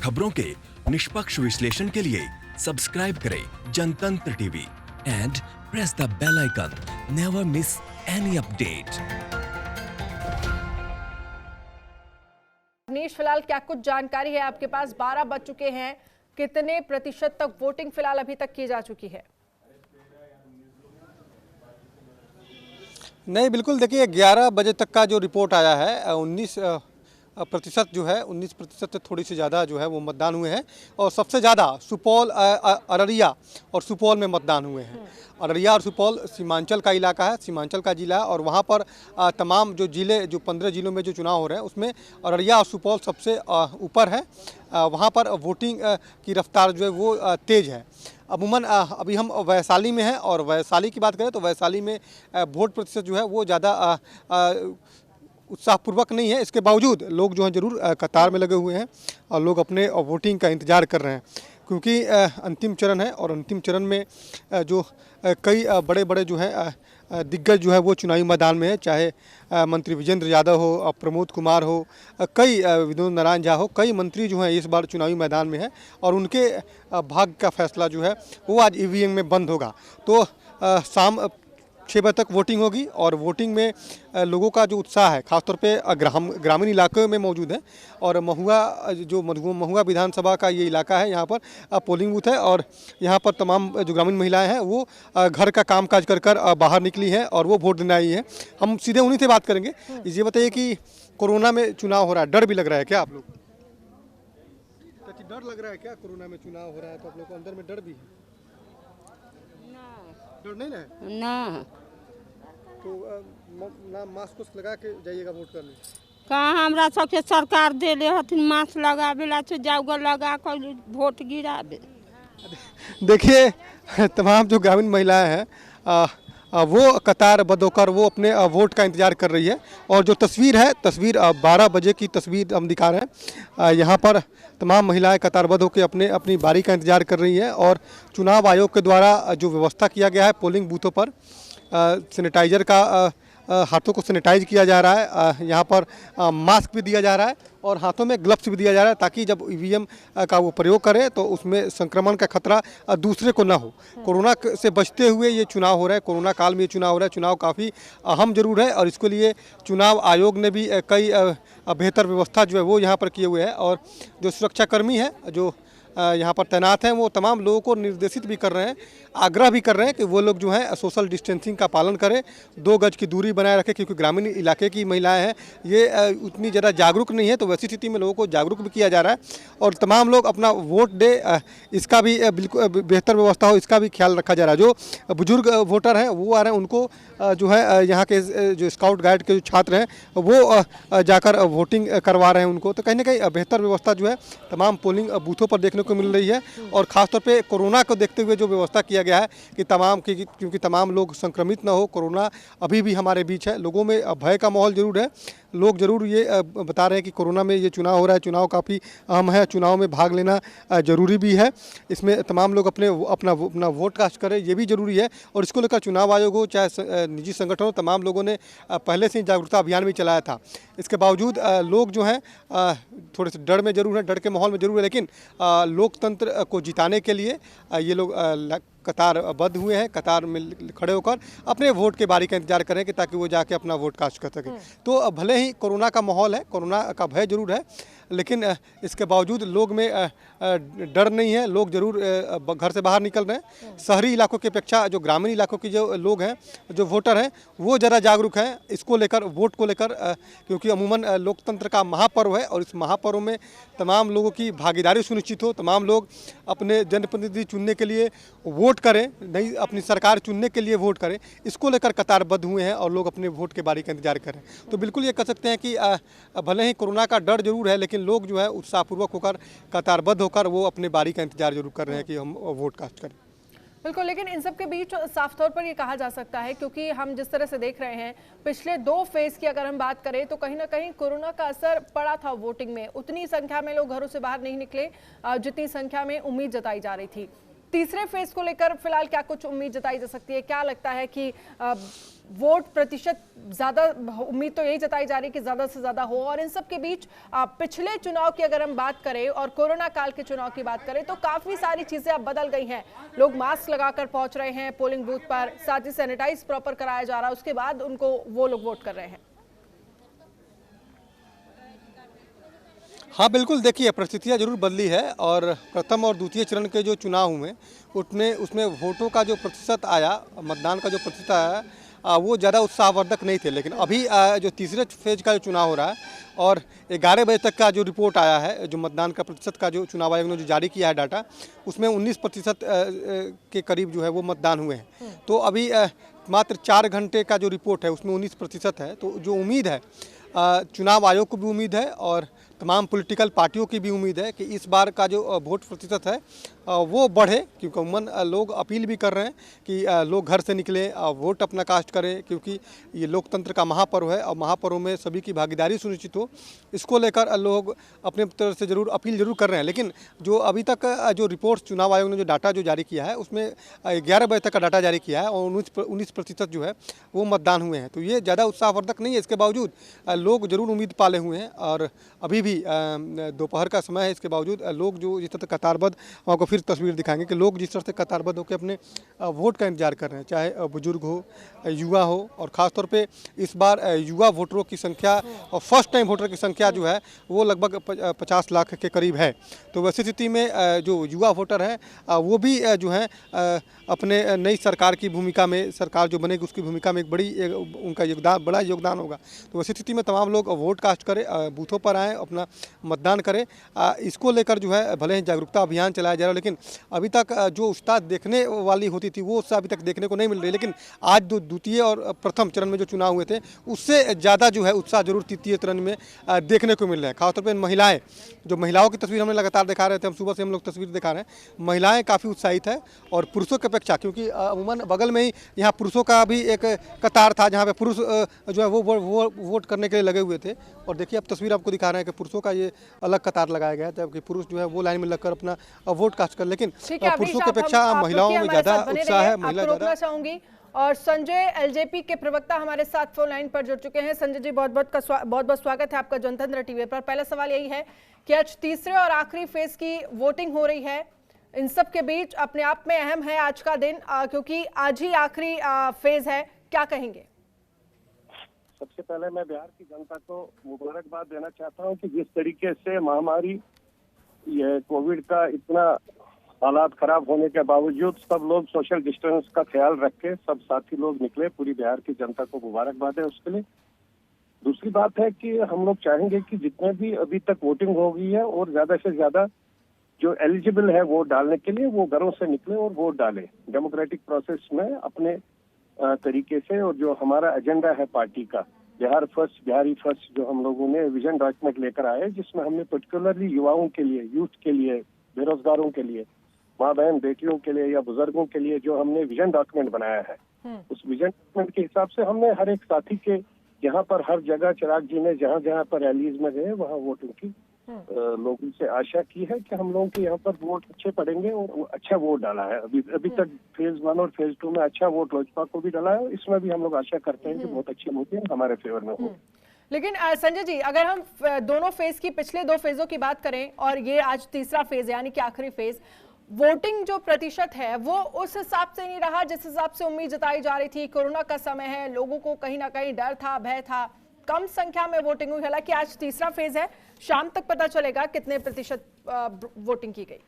खबरों के निष्पक्ष विश्लेषण के लिए सब्सक्राइब करें Jantantra TV and press the bell icon. Never miss any update. Avnish, फिलहाल क्या कुछ जानकारी है आपके पास? 12 बज चुके हैं, कितने प्रतिशत तक वोटिंग फिलहाल अभी तक की जा चुकी है? नहीं, बिल्कुल देखिए 11 बजे तक का जो रिपोर्ट आया है 19% जो है 19% से थोड़ी सी ज़्यादा जो है वो मतदान हुए हैं। और सबसे ज़्यादा सुपौल, अररिया और सुपौल में मतदान हुए हैं। अररिया और सुपौल सीमांचल का इलाका है, सीमांचल का जिला है और वहाँ पर तमाम जो जिले, जो 15 जिलों में जो चुनाव हो रहे हैं उसमें अररिया और सुपौल सबसे ऊपर है। वहाँ पर वोटिंग की रफ्तार जो है वो तेज़ है। अमूमन अभी हम वैशाली में हैं और वैशाली की बात करें तो वैशाली में वोट प्रतिशत जो है वो ज़्यादा उत्साहपूर्वक नहीं है। इसके बावजूद लोग जो हैं ज़रूर कतार में लगे हुए हैं और लोग अपने वोटिंग का इंतज़ार कर रहे हैं, क्योंकि अंतिम चरण है और अंतिम चरण में जो कई बड़े बड़े जो हैं दिग्गज जो है वो चुनावी मैदान में है। चाहे मंत्री विजेंद्र यादव हो, प्रमोद कुमार हो, कई विनोद नारायण झा हो, कई मंत्री जो हैं इस बार चुनावी मैदान में है और उनके भाग्य का फैसला जो है वो आज ईवीएम में बंद होगा। तो शाम 6 बजे तक वोटिंग होगी और वोटिंग में लोगों का जो उत्साह है खासतौर पे ग्रामीण इलाकों में मौजूद है। और महुआ विधानसभा का ये इलाका है, यहाँ पर पोलिंग बूथ है और यहाँ पर तमाम जो ग्रामीण महिलाएं हैं वो घर का कामकाज कर बाहर निकली हैं और वो वोट देने आई हैं। हम सीधे उन्हीं से बात करेंगे। ये बताइए कि कोरोना में चुनाव हो रहा है, डर भी लग रहा है क्या आप लोग? डर लग रहा है क्या? कोरोना में चुनाव हो रहा है तो आप लोग को अंदर में डर भी है? डर नहीं ना? तो ना मास्क लगा के जाइएगा वोट करने? कहाँ हमरा सबके सरकार देले हथिन मास्क लगावेला से जाऊगा लगा कर वोट गिरावे। देखिए तमाम जो ग्रामीण महिलाएं हैं वो कतारबद्ध होकर वो अपने वोट का इंतजार कर रही है। और जो तस्वीर 12 बजे की तस्वीर हम दिखा रहे हैं। यहाँ पर तमाम महिलाएं कतारबद्ध होकर अपनी बारी का इंतजार कर रही हैं और चुनाव आयोग के द्वारा जो व्यवस्था किया गया है पोलिंग बूथों पर सैनिटाइजर का हाथों को सैनिटाइज किया जा रहा है। यहाँ पर मास्क भी दिया जा रहा है और हाथों में ग्लव्स भी दिया जा रहा है ताकि जब ईवीएम का वो प्रयोग करें तो उसमें संक्रमण का खतरा दूसरे को ना हो। कोरोना से बचते हुए ये चुनाव हो रहा है, कोरोना काल में ये चुनाव हो रहा है। चुनाव काफ़ी अहम जरूर है और इसके लिए चुनाव आयोग ने भी कई बेहतर व्यवस्था जो है वो यहाँ पर किए हुए है। और जो सुरक्षाकर्मी हैं जो यहाँ पर तैनात हैं वो तमाम लोगों को निर्देशित भी कर रहे हैं, आग्रह भी कर रहे हैं कि वो लोग जो हैं सोशल डिस्टेंसिंग का पालन करें, 2 गज की दूरी बनाए रखें, क्योंकि ग्रामीण इलाके की महिलाएं हैं ये उतनी ज़्यादा जागरूक नहीं है। तो वैसी स्थिति में लोगों को जागरूक भी किया जा रहा है और तमाम लोग अपना वोट दे, इसका भी बिल्कुल बेहतर व्यवस्था हो, इसका भी ख्याल रखा जा रहा है। जो बुजुर्ग वोटर हैं वो आ रहे हैं, उनको जो है यहाँ के जो स्काउट गाइड के जो छात्र हैं वो जाकर वोटिंग करवा रहे हैं उनको। तो कहीं ना कहीं बेहतर व्यवस्था जो है तमाम पोलिंग बूथों पर देखने को मिल रही है। और ख़ासतौर पे कोरोना को देखते हुए जो व्यवस्था किया गया है कि क्योंकि तमाम लोग संक्रमित ना हो, कोरोना अभी भी हमारे बीच है, लोगों में भय का माहौल जरूर है। लोग ज़रूर ये बता रहे हैं कि कोरोना में ये चुनाव हो रहा है, चुनाव काफ़ी अहम है, चुनाव में भाग लेना ज़रूरी भी है। इसमें तमाम लोग अपना वोट कास्ट करें, ये भी ज़रूरी है। और इसको लेकर चुनाव आयोग हो चाहे निजी संगठन हो, तमाम लोगों ने पहले से ही जागरूकता अभियान भी चलाया था। इसके बावजूद लोग जो हैं थोड़े से डर में जरूर हैं, डर के माहौल में जरूर है, लेकिन लोकतंत्र को जिताने के लिए ये लोग कतारबद्ध हुए हैं, कतार में खड़े होकर अपने वोट के बारी का इंतजार करें कि ताकि वो जाके अपना वोट कास्ट कर सकें। तो भले ही कोरोना का माहौल है, कोरोना का भय जरूर है, लेकिन इसके बावजूद लोग में डर नहीं है। लोग जरूर घर से बाहर निकल रहे हैं। शहरी इलाकों की अपेक्षा जो ग्रामीण इलाकों के जो लोग हैं, जो वोटर हैं, वो ज़रा जागरूक हैं इसको लेकर, वोट को लेकर, क्योंकि अमूमन लोकतंत्र का महापर्व है और इस महापर्व में तमाम लोगों की भागीदारी सुनिश्चित हो, तमाम लोग अपने जनप्रतिनिधि चुनने के लिए वोट करें, नहीं अपनी सरकार चुनने के लिए वोट करें, इसको लेकर कतारबद्ध हुए हैं और लोग अपने वोट के बारी का इंतजार करें। तो बिल्कुल ये कह सकते हैं कि भले ही कोरोना का डर जरूर है, लेकिन लोग जो है उत्साहपूर्वक होकर कतारबद्ध होकर वो अपने बारी का इंतजार जरूर कर रहे हैं कि हम वोट कास्ट करें। बिल्कुल, लेकिन इन सब के बीच साफ तौर पर ये कहा जा सकता है, क्योंकि हम जिस तरह से देख रहे हैं पिछले 2 फेज की अगर हम बात करें तो कहीं ना कहीं कोरोना का असर पड़ा था वोटिंग में। उतनी संख्या में लोग घरों से बाहर नहीं निकले जितनी संख्या में उम्मीद जताई जा रही थी। तीसरे फेज को लेकर फिलहाल क्या कुछ उम्मीद जताई जा सकती है? क्या लगता है कि वोट प्रतिशत ज्यादा, उम्मीद तो यही जताई जा रही है कि ज्यादा से ज्यादा हो। और इन सब के बीच पिछले चुनाव की अगर हम बात करें और कोरोना काल के चुनाव की बात करें तो काफी सारी चीजें अब बदल गई हैं। लोग मास्क लगाकर पहुंच रहे हैं पोलिंग बूथ पर, साथ ही सैनिटाइज प्रॉपर कराया जा रहा है, उसके बाद उनको वो लोग वोट कर रहे हैं। हाँ बिल्कुल, देखिए परिस्थितियाँ जरूर बदली है और प्रथम और द्वितीय चरण के जो चुनाव हुए उसमें वोटों का जो प्रतिशत आया, मतदान का जो प्रतिशत आया वो ज़्यादा उत्साहवर्धक नहीं थे। लेकिन अभी जो तीसरे फेज का जो चुनाव हो रहा है और 11 बजे तक का जो रिपोर्ट आया है, जो मतदान का प्रतिशत का जो चुनाव आयोग ने जो जारी किया है डाटा, उसमें 19% के करीब जो है वो मतदान हुए हैं। तो अभी मात्र 4 घंटे का जो रिपोर्ट है उसमें 19% है। तो जो उम्मीद है, चुनाव आयोग को भी उम्मीद है और तमाम पॉलिटिकल पार्टियों की भी उम्मीद है कि इस बार का जो वोट प्रतिशत है वो बढ़े, क्योंकि उमूमन लोग अपील भी कर रहे हैं कि लोग घर से निकलें, वोट अपना कास्ट करें, क्योंकि ये लोकतंत्र का महापर्व है और महापर्व में सभी की भागीदारी सुनिश्चित हो, इसको लेकर लोग अपने तरफ से जरूर अपील जरूर कर रहे हैं। लेकिन जो अभी तक जो रिपोर्ट चुनाव आयोग ने जो डाटा जो जारी किया है उसमें 11 बजे तक का डाटा जारी किया है और 19% जो है वो मतदान हुए हैं। तो ये ज़्यादा उत्साहवर्धक नहीं है। इसके बावजूद लोग जरूर उम्मीद पाले हुए हैं और अभी भी दोपहर का समय है, इसके बावजूद लोग जो जिस तरह कतारबद्ध, हम आपको फिर तस्वीर दिखाएंगे कि लोग जिस तरह से कतारबद्ध होकर अपने वोट का इंतजार कर रहे हैं, चाहे बुजुर्ग हो, युवा हो, और ख़ासतौर पे इस बार युवा वोटरों की संख्या और फर्स्ट टाइम वोटर की संख्या जो है वो लगभग 50 लाख के करीब है। तो वैसी स्थिति में जो युवा वोटर हैं वो भी जो है अपने नई सरकार की भूमिका में, सरकार जो बनेगी उसकी भूमिका में उनका बड़ा योगदान होगा। तो वैसी स्थिति में तमाम लोग वोट कास्ट करें, बूथों पर आएँ, अपना मतदान करें। इसको लेकर जो है भले ही जागरूकता अभियान चलाया जा रहा है, लेकिन अभी तक जो उत्साह देखने वाली होती थी वो उत्साह अभी तक देखने को नहीं मिल रही। लेकिन आज जो द्वितीय और प्रथम चरण में जो चुनाव हुए थे उससे ज़्यादा जो है उत्साह जरूर तृतीय चरण में देखने को मिल रहा है। खासतौर पर महिलाएं, जो महिलाओं की तस्वीर हमने लगातार दिखा रहे थे, हम सुबह से हम लोग तस्वीर दिखा रहे हैं, महिलाएं काफ़ी उत्साहित है और पुरुषों की अपेक्षा, क्योंकि अमूमन बगल में ही यहाँ पुरुषों का भी एक कतार था जहाँ पे पुरुष जो है वो वोट करने के लिए लगे हुए थे। और देखिए अब तस्वीर आपको दिखा रहे हैं कि पुरुषों का ये अलग कतार लगाया गया है, जबकि पुरुष जो है वो लाइन में लगकर अपना वोट कास्ट कर। लेकिन पुरुषों की अपेक्षा महिलाओं में ज़्यादा उत्साह है, महिला ज़्यादा। चाहूंगी और संजय एलजेपी के प्रवक्ता हमारे साथ फोन लाइन पर जुड़ चुके हैं। संजय जी, बहुत बहुत स्वागत है आपका जनतंत्र टीवी पर। पहला सवाल यही है कि आज तीसरे और आखिरी फेज की वोटिंग हो रही है, इन सब के बीच अपने आप में अहम है आज का दिन, क्योंकि आज ही आखिरी फेज है, क्या कहेंगे? सबसे पहले मैं बिहार की जनता को मुबारकबाद देना चाहता हूं कि जिस तरीके से महामारी, ये कोविड का इतना हालात खराब होने के बावजूद सब लोग सोशल डिस्टेंस का ख्याल रख के सब साथी लोग निकले, पूरी बिहार की जनता को मुबारकबाद है उसके लिए। दूसरी बात है कि हम लोग चाहेंगे कि जितने भी अभी तक वोटिंग हो गई है और ज्यादा से ज्यादा जो एलिजिबल है वोट डालने के लिए वो घरों से निकले और वोट डालें डेमोक्रेटिक प्रोसेस में अपने तरीके से। और जो हमारा एजेंडा है पार्टी का, बिहार फर्स्ट, बिहारी फर्स्ट, जो हम लोगों ने विजन डॉक्यूमेंट लेकर आए, जिसमें हमने पर्टिकुलरली युवाओं के लिए, यूथ के लिए, बेरोजगारों के लिए, माँ बहन बेटियों के लिए या बुजुर्गों के लिए जो हमने विजन डॉक्यूमेंट बनाया है, उस विजन डॉक्यूमेंट के हिसाब से हमने हर एक साथी के यहाँ पर हर जगह चिराग जी ने जहाँ जहाँ पर रैलीज में गए वहाँ वोटिंग की लोगों से आशा की है कि हम लोगों के यहाँ पर वोट अच्छे पड़ेंगे और अच्छा वोट डाला है। अभी तक फेज 1 और फेज 2 में अच्छा वोट लोजपा को भी डाला है, इसमें भी हम लोग आशा करते हैं कि बहुत अच्छी वोटिंग हमारे फेवर में हो। लेकिन संजय जी, अगर हम दोनों फेज की, पिछले 2 फेजों की बात करें और ये आज तीसरा फेज यानी कि आखिरी फेज, वोटिंग जो प्रतिशत है वो उस हिसाब से नहीं रहा जिस हिसाब से उम्मीद जताई जा रही थी। कोरोना का समय है, लोगों को कहीं ना कहीं डर था, भय था, कम संख्या में वोटिंग हुई। हालांकि आज तीसरा फेज है, शाम तक पता चलेगा कितने प्रतिशत वोटिंग की गई।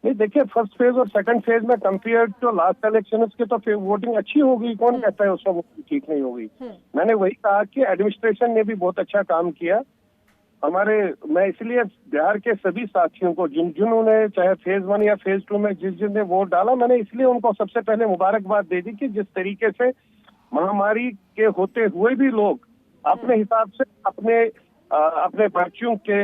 नहीं, देखिए फर्स्ट फेज और सेकंड फेज में कंपेयर टू लास्ट इलेक्शन के तो वोटिंग अच्छी हो गई, कौन कहता है उसमें वोटिंग ठीक नहीं हो गई। मैंने वही कहा कि एडमिनिस्ट्रेशन ने भी बहुत अच्छा काम किया मैं इसलिए बिहार के सभी साथियों को जिन्होंने चाहे फेज 1 या फेज 2 में जिसने वोट डाला, मैंने इसलिए उनको सबसे पहले मुबारकबाद दे दी कि जिस तरीके से महामारी के होते हुए भी लोग अपने हिसाब से अपने बच्चों के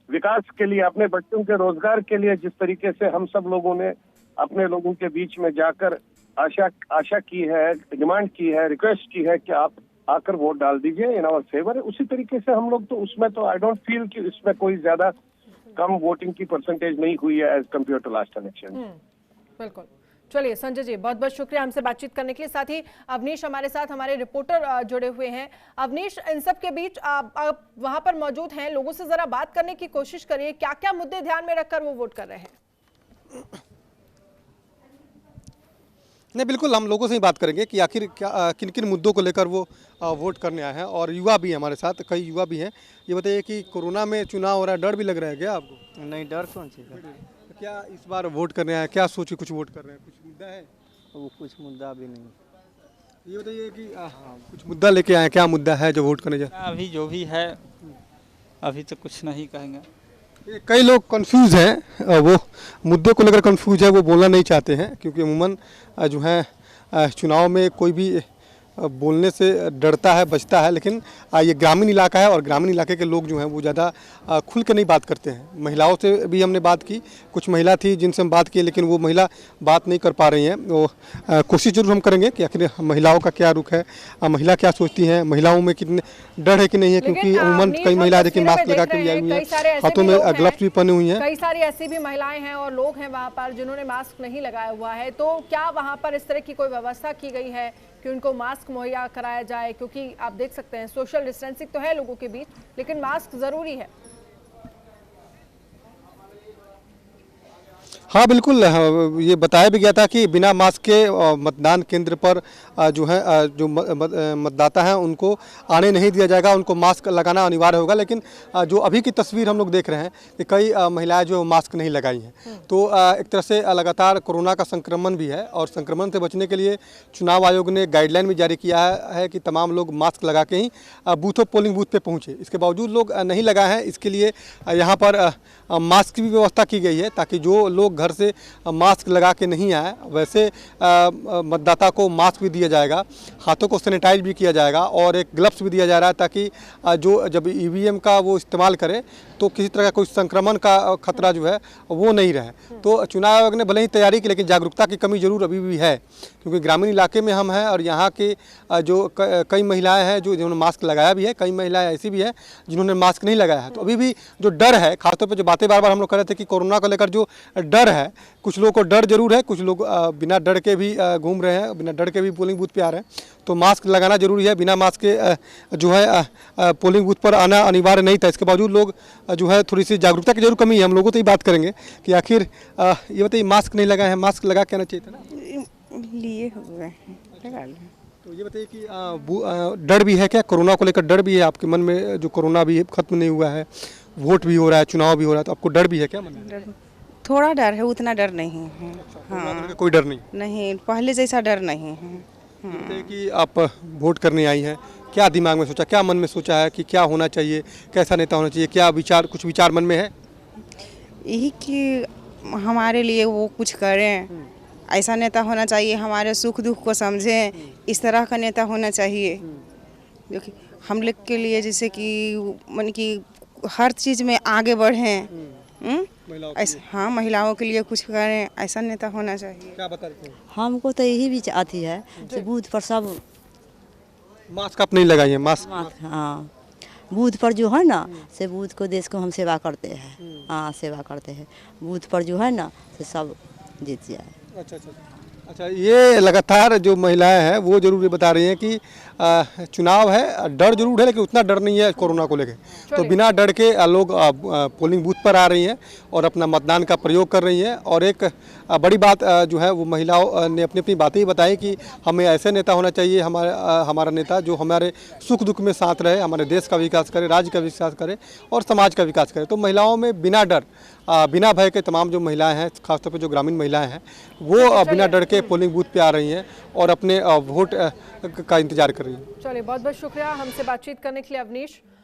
विकास के लिए, अपने बच्चों के रोजगार के लिए, जिस तरीके से हम सब लोगों ने अपने लोगों के बीच में जाकर आशा की है, डिमांड की है, रिक्वेस्ट की है कि आप आकर वोट डाल दीजिए इन आवर फेवर, उसी तरीके से हम लोग तो उसमें तो आई डोंट फील कि इसमें कोई ज्यादा कम वोटिंग की परसेंटेज नहीं हुई है as compared to last election. बिल्कुल। चलिए संजय जी, बहुत बहुत शुक्रिया हमसे बातचीत करने के लिए। साथ ही अवनीश हमारे साथ, हमारे रिपोर्टर जुड़े हुए हैं। अवनीश, इन सब के बीच आप वहां पर मौजूद हैं, लोगों से जरा बात करने की कोशिश करिए, क्या क्या मुद्दे ध्यान में रखकर वो वोट कर रहे हैं? नहीं, बिल्कुल हम लोगों से ही बात करेंगे कि आखिर क्या किन किन मुद्दों को लेकर वो वोट करने आए हैं। और युवा भी हैं हमारे साथ, कई युवा भी हैं। ये बताइए कि कोरोना में चुनाव हो रहा है, डर भी लग रहा है क्या आपको? नहीं, डर कौन चीज़ का? तो क्या इस बार वोट करने आए हैं, क्या सोच के कुछ वोट कर रहे हैं? कुछ मुद्दा है? वो कुछ मुद्दा भी नहीं। ये बताइए कि कुछ मुद्दा लेके आए हैं, क्या मुद्दा है जो वोट करने जाए? अभी जो भी है, अभी तो कुछ नहीं कहेंगे। कई लोग कंफ्यूज हैं, वो मुद्दे को लेकर कंफ्यूज है, वो बोलना नहीं चाहते हैं क्योंकि अमूमन जो है चुनाव में कोई भी बोलने से डरता है, बचता है। लेकिन ये ग्रामीण इलाका है और ग्रामीण इलाके के लोग जो हैं वो ज़्यादा खुल के नहीं बात करते हैं। महिलाओं से भी हमने बात की, कुछ महिला थी जिनसे हम बात किए, लेकिन वो महिला बात नहीं कर पा रही हैं। वो कोशिश जरूर हम करेंगे कि आखिर महिलाओं का क्या रुख है, महिला क्या सोचती हैं, महिलाओं में कितने डर है कि नहीं है, क्योंकि अमूमन कई महिला देखिए मास्क लगा के भी आई हुई हैं, हाथों में ग्लव्स भी पहने हुई हैं। कई सारी ऐसी भी महिलाएं हैं और लोग हैं वहां पर जिन्होंने मास्क नहीं लगाया हुआ है। तो क्या वहां पर इस तरह की कोई व्यवस्था की गई है कि उनको मास्क मुहैया कराया जाए? क्योंकि आप देख सकते हैं सोशल डिस्टेंसिंग तो है लोगों के बीच, लेकिन मास्क जरूरी है। हाँ बिल्कुल, ये बताया भी गया था कि बिना मास्क के मतदान केंद्र पर जो है जो मतदाता हैं उनको आने नहीं दिया जाएगा, उनको मास्क लगाना अनिवार्य होगा। लेकिन जो अभी की तस्वीर हम लोग देख रहे हैं कि कई महिलाएं जो मास्क नहीं लगाई हैं। तो एक तरह से लगातार कोरोना का संक्रमण भी है और संक्रमण से बचने के लिए चुनाव आयोग ने गाइडलाइन भी जारी किया है कि तमाम लोग मास्क लगा के ही पोलिंग बूथ पे पहुँचे। इसके बावजूद लोग नहीं लगाए हैं, इसके लिए यहाँ पर मास्क की भी व्यवस्था की गई है ताकि जो लोग घर से मास्क लगा के नहीं आए, वैसे मतदाता को मास्क भी दिया जाएगा, हाथों को सैनिटाइज भी किया जाएगा और एक ग्लव्स भी दिया जा रहा है ताकि जो जब ईवीएम का वो इस्तेमाल करे तो किसी तरह का कोई संक्रमण का खतरा जो है वो नहीं रहे। तो चुनाव आयोग ने भले ही तैयारी की, लेकिन जागरूकता की कमी जरूर अभी भी है, क्योंकि ग्रामीण इलाके में हम हैं और यहाँ के जो कई महिलाएं हैं जो जिन्होंने मास्क लगाया भी है, कई महिलाएं ऐसी भी हैं जिन्होंने मास्क नहीं लगाया है। तो अभी भी जो डर है, खासतौर पर जो बातें बार बार हम लोग कर रहे थे कि कोरोना को लेकर जो डर है, कुछ लोगों को डर जरूर है, कुछ लोग बिना डर के भी घूम रहे हैं, बिना डर के भी पोलिंग बूथ पे आ रहे हैं। तो मास्क लगाना जरूरी है, बिना मास्क के जो है पोलिंग बूथ पर आना अनिवार्य नहीं था। इसके बावजूद लोग जो है थोड़ी सी जागरूकता की जरूर कमी है। हम लोगों से ही बात करेंगे कि आखिर ये बताइए, मास्क नहीं लगाए हैं, मास्क लगा के आना चाहिए था ना? लिए हुए हैं, लगा लें। तो ये बताइए कि डर भी है क्या, कोरोना को लेकर डर भी है आपके मन में? जो कोरोना भी खत्म नहीं हुआ है, वोट भी हो रहा है, चुनाव भी हो रहा है, तो आपको डर भी है क्या मन में? थोड़ा डर है, उतना डर नहीं है। हाँ, कोई डर नहीं? नहीं, पहले जैसा डर नहीं है। ये बताइए कि आप वोट करने आई हैं, क्या दिमाग में सोचा, क्या मन में सोचा है कि क्या होना चाहिए, कैसा नेता होना चाहिए, क्या विचार, कुछ विचार मन में है? यही कि हमारे लिए वो कुछ करें, ऐसा नेता होना चाहिए, हमारे सुख दुख को समझें, इस तरह का नेता होना चाहिए जो कि हम लोग के लिए, जैसे कि मन की हर चीज़ में आगे बढ़ें। हाँ, महिलाओं के लिए कुछ करें, ऐसा नेता होना चाहिए। क्या बताते हैं? हमको तो यही भी आती है कि बूथ पर सब मास्क आप नहीं लगाइए, मास्क। हाँ, बूथ पर जो है ना से बूथ को, देश को हम सेवा करते हैं। हाँ, सेवा करते हैं, बूथ पर जो है ना से सब जीत जाए। अच्छा, ये लगातार जो महिलाएं हैं वो जरूर ये बता रही हैं कि चुनाव है, डर जरूर है, लेकिन उतना डर नहीं है कोरोना को लेकर। तो बिना डर के लोग पोलिंग बूथ पर आ रही हैं और अपना मतदान का प्रयोग कर रही हैं। और एक बड़ी बात जो है वो महिलाओं ने अपनी अपनी बातें ही बताई कि हमें ऐसे नेता होना चाहिए, हमारा नेता जो हमारे सुख दुख में साथ रहे, हमारे देश का विकास करे, राज्य का विकास करे और समाज का विकास करे। तो महिलाओं में बिना डर, बिना भय के तमाम जो महिलाएं हैं, खासतौर पर जो ग्रामीण महिलाएं हैं, वो बिना डर के पोलिंग बूथ पे आ रही हैं और अपने वोट का इंतजार कर रही हैं। चलिए, बहुत बहुत शुक्रिया हमसे बातचीत करने के लिए अवनीश।